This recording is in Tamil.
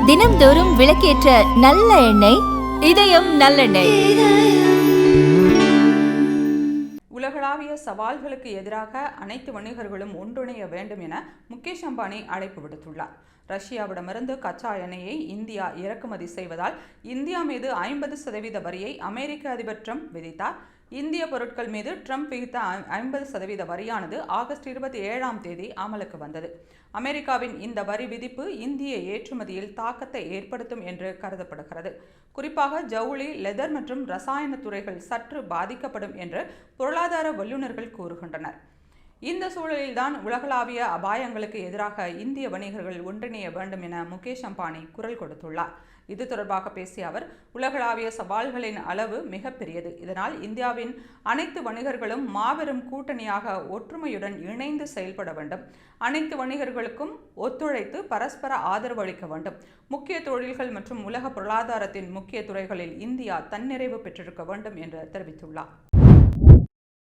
தினம்தோறும் விளக்கேற்ற நல்ல எண்ணெய் இதயம் நல்லெண்ணெய். உலகளாவிய சவால்களுக்கு எதிராக அனைத்து வணிகர்களும் ஒன்றிணைய வேண்டும் என முகேஷ் அம்பானி அழைப்பு விடுத்துள்ளார். ரஷ்யாவிடமிருந்து கச்சா எண்ணெயை இந்தியா இறக்குமதி செய்வதால் இந்தியா மீது 50% வரியை அமெரிக்க அதிபர் ட்ரம்ப் விதித்தார். இந்திய பொருட்கள் மீது ட்ரம்ப் விதித்த 50% வரியானது ஆகஸ்ட் 27 அமலுக்கு வந்தது. அமெரிக்காவின் இந்த வரி விதிப்பு இந்திய ஏற்றுமதியில் தாக்கத்தை ஏற்படுத்தும் என்று கருதப்படுகிறது. குறிப்பாக ஜவுளி, லெதர் மற்றும் ரசாயன துறைகள் சற்று பாதிக்கப்படும் என்று பொருளாதார வல்லுநர்கள் கூறுகின்றனர். இந்த சூழலில்தான் உலகளாவிய அபாயங்களுக்கு எதிராக இந்திய வணிகர்கள் ஒன்றிணைய வேண்டும் என முகேஷ் அம்பானி குரல் கொடுத்துள்ளார். இது தொடர்பாக பேசிய அவர், உலகளாவிய சவால்களின் அளவு மிகப்பெரியது. இதனால் இந்தியாவின் அனைத்து வணிகர்களும் மாபெரும் கூட்டணியாக ஒற்றுமையுடன் இணைந்து செயல்பட வேண்டும். அனைத்து வணிகர்களுக்கும் ஒத்துழைத்து பரஸ்பர ஆதரவு அளிக்க வேண்டும். முக்கிய தொழில்கள் மற்றும் உலக பொருளாதாரத்தின் முக்கிய துறைகளில் இந்தியா தன்னிறைவு பெற்றிருக்க வேண்டும் என்று தெரிவித்துள்ளார்.